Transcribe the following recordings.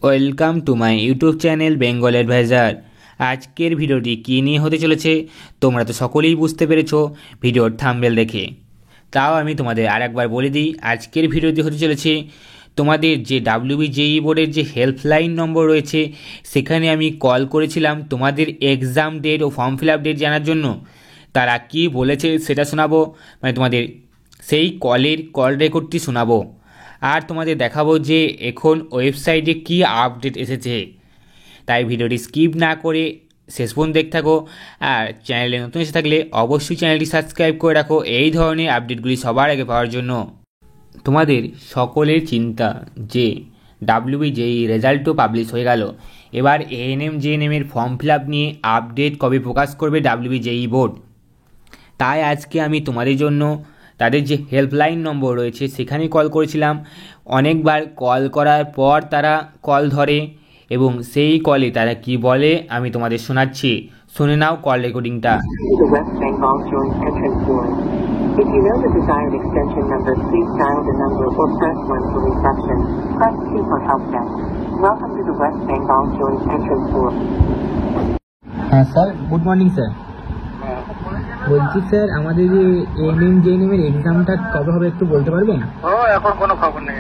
Welcome to my YouTube channel Bengal adviser. আজকের ভিডিওটি কী নিয়ে হতে চলেছে তোমরা তো সকলেই বুঝতে পেরেছো ভিডিওর থাম্বনেল দেখে। তাও আমি তোমাদের আরেকবার বলে দিই, আজকের ভিডিওটি হতে চলেছে তোমাদের যে WBJEE বোর্ডের যে হেল্পলাইন নম্বর রয়েছে সেখানে আমি কল করেছিলাম তোমাদের এক্সাম ডেট ও ফর্ম ফিল আপ ডেট জানার জন্য। তারা কি বলেছে সেটা শোনাবো, মানে তোমাদের সেই কল রেকর্ডটি শোনাবো। আর তোমাদের দেখাবো যে এখন ওয়েবসাইটে কী আপডেট এসেছে। তাই ভিডিওটি স্কিপ না করে শেষ পর্যন্ত দেখতে থাকো। আর চ্যানেলে নতুন এসে থাকলে অবশ্যই চ্যানেলটি সাবস্ক্রাইব করে রাখো এই ধরনের আপডেটগুলি সবার আগে পাওয়ার জন্য। তোমাদের সকলের চিন্তা যে WBJEE রেজাল্টও পাবলিশ হয়ে গেল, এবার ANM JNM এর ফর্ম ফিল আপ নিয়ে আপডেট কবে প্রকাশ করবে WBJEE বোর্ড। তাই আজকে আমি তোমাদের জন্য তাদের যে হেল্পলাইন নম্বর রয়েছে সেখানে কল করেছিলাম। অনেকবার কল করার পর তারা কল ধরে এবং সেই কলে তারা কি বলে আমি তোমাদের শোনাচ্ছি, শুনে নাও call রেকর্ডিংটা। If you know the desired extension number, please dial the number or press 1 for reception. Press 2 for help desk. Welcome to the West Bengal Joint Entrance Board. হ্যাঁ স্যার, গুড মর্নিং স্যার। বলছি sir, আমাদের যে ANM JNM এর এক্সামটা কবে হবে একটু বলতে পারবেন? এখন কোনো খবর নেই।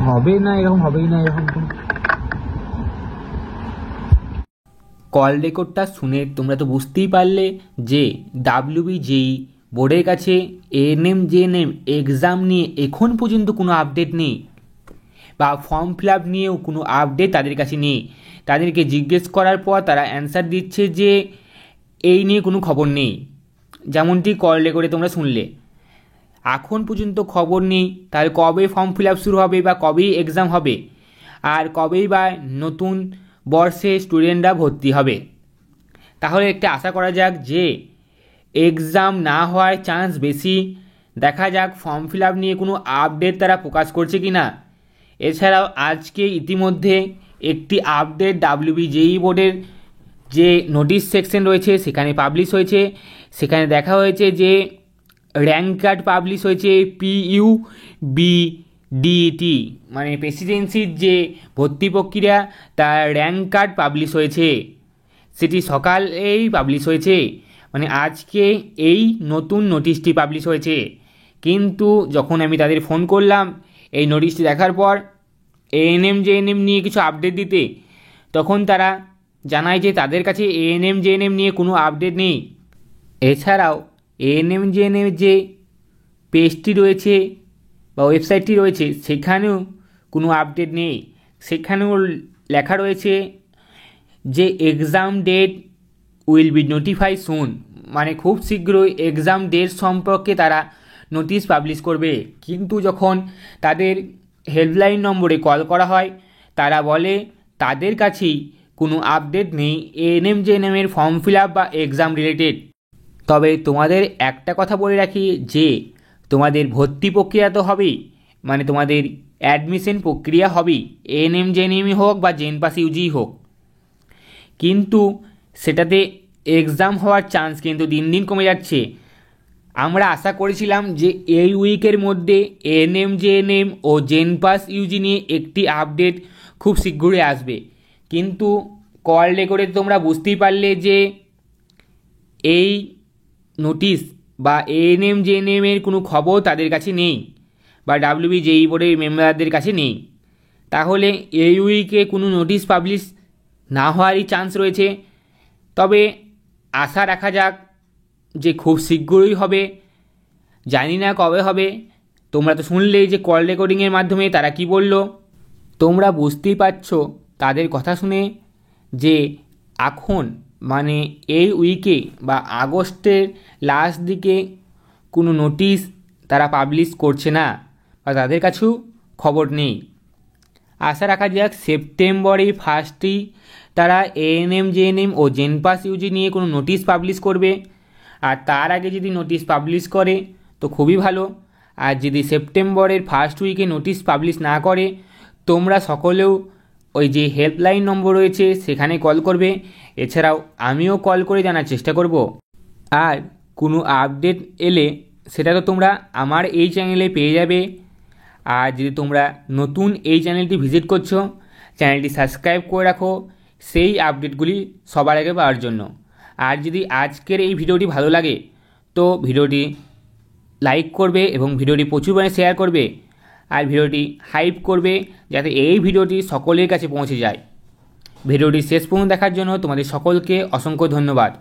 হবে না এরকম, হবেই না এরকম। কল রেকর্ডটা শুনে তোমরা তো বুঝতেই পারলে যে WBJEE বোর্ডের কাছে ANM JNM এক্সাম নিয়ে এখন পর্যন্ত কোনো আপডেট নেই, বা ফর্ম ফিল আপ নিয়েও কোনো আপডেট তাদের কাছে নেই। তাদেরকে জিজ্ঞেস করার পর তারা অ্যান্সার দিচ্ছে যে এই নিয়ে কোনো খবর নেই, যেমনটি কল রেকর্ডে তোমরা শুনলে। এখন পর্যন্ত খবর নেই, তাহলে কবে ফর্ম ফিল আপ শুরু হবে বা কবেই এক্সাম হবে, আর কবেই বা নতুন বর্ষে স্টুডেন্টরা ভর্তি হবে। তাহলে একটা আশা করা যাক যে এক্সাম না হওয়ার চান্স বেশি। দেখা যাক ফর্ম ফিল আপ নিয়ে কোনো আপডেট তারা প্রকাশ করছে কি না। এছাড়াও আজকে ইতিমধ্যে একটি আপডেট WBJEE বোর্ডের যে নোটিশ সেকশন রয়েছে সেখানে পাবলিশ হয়েছে। সেখানে দেখা হয়েছে যে র্যাঙ্ক কার্ড পাবলিশ হয়েছে PUBDET, মানে প্রেসিডেন্সির যে ভর্তি প্রক্রিয়া তার র্যাঙ্ক কার্ড পাবলিশ হয়েছে, সেটি সকালেই পাবলিশ হয়েছে। মানে আজকে এই নতুন নোটিশটি পাবলিশ হয়েছে। কিন্তু যখন আমি তাদের ফোন করলাম এই নোটিশটি দেখার পর ANM JNM নিয়ে কিছু আপডেট দিতে, তখন তারা জানায় যে তাদের কাছে ANM JNM নিয়ে কোনো আপডেট নেই। এছাড়াও ANM JNM যে পেজটি রয়েছে বা ওয়েবসাইটটি রয়েছে সেখানেও কোনো আপডেট নেই। সেখানেও লেখা রয়েছে যে exam date will be notify soon, মানে খুব শীঘ্রই এক্সাম ডেট সম্পর্কে তারা নোটিশ পাবলিশ করবে। কিন্তু যখন তাদের হেল্পলাইন নম্বরে কল করা হয় তারা বলে তাদের কাছেই কোনো আপডেট নেই ANM JNM এর ফর্ম ফিল আপ বা এক্সাম রিলেটেড। তবে তোমাদের একটা কথা বলে রাখি যে তোমাদের ভর্তি প্রক্রিয়া তো হবেই, মানে তোমাদের অ্যাডমিশন প্রক্রিয়া হবেই, ANM JNM হোক বা জেনপাস ইউজি হোক, কিন্তু সেটাতে এক্সাম হওয়ার চান্স কিন্তু দিন দিন কমে যাচ্ছে। আমরা আশা করেছিলাম যে এই উইকের মধ্যে ANM JNM ও জেনপাস ইউজি নিয়ে একটি আপডেট খুব শীঘ্রই আসবে, কিন্তু কল রেকর্ডে তোমরা বুঝতেই পারলে যে এই নোটিশ বা ANM JNM এর কোনো খবর তাদের কাছে নেই বা WBJEE বোর্ডের মেম্বারদের কাছে নেই। তাহলে এই উইকে কোনো নোটিশ পাবলিশ না হওয়ারই চান্স রয়েছে। তবে আশা রাখা যাক যে খুব শীঘ্রই হবে, জানি না কবে হবে। তোমরা তো শুনলেই যে কল রেকর্ডিংয়ের মাধ্যমে তারা কি বলল। তোমরা বুঝতেই পারছো তাদের কথা শুনে যে এখন মানে এই উইকে বা আগস্টের লাস্ট দিকে কোনো নোটিশ তারা পাবলিশ করছে না বা তাদের কাছেও খবর নেই। আশা রাখা যাক সেপ্টেম্বরের ফার্স্টেই তারা ANM JNM ও জেনপাস ইউজি নিয়ে কোনো নোটিশ পাবলিশ করবে। আর তার আগে যদি নোটিশ পাবলিশ করে তো খুবই ভালো, আর যদি সেপ্টেম্বরের ফার্স্ট উইকে নোটিশ পাবলিশ না করে তোমরা সকলেও ওই যে হেল্পলাইন নম্বর রয়েছে সেখানে কল করবে। এছাড়াও আমিও কল করে জানার চেষ্টা করব। আর কোনো আপডেট এলে সেটা তো তোমরা আমার এই চ্যানেলে পেয়ে যাবে। আর যদি তোমরা নতুন এই চ্যানেলটি ভিজিট করছো চ্যানেলটি সাবস্ক্রাইব করে রাখো সেই আপডেটগুলি সবার আগে পাওয়ার জন্য। আর যদি আজকের এই ভিডিওটি ভালো লাগে তো ভিডিওটি লাইক করবে এবং ভিডিওটি প্রচুর পরিমাণে শেয়ার করবে আর ভিডিওটি হাইপ করবে যাতে এই ভিডিওটি সকলের কাছে পৌঁছে যায়। ভিডিওটি শেষ পর্যন্ত দেখার জন্য তোমাদের সকলকে অসংখ্য ধন্যবাদ।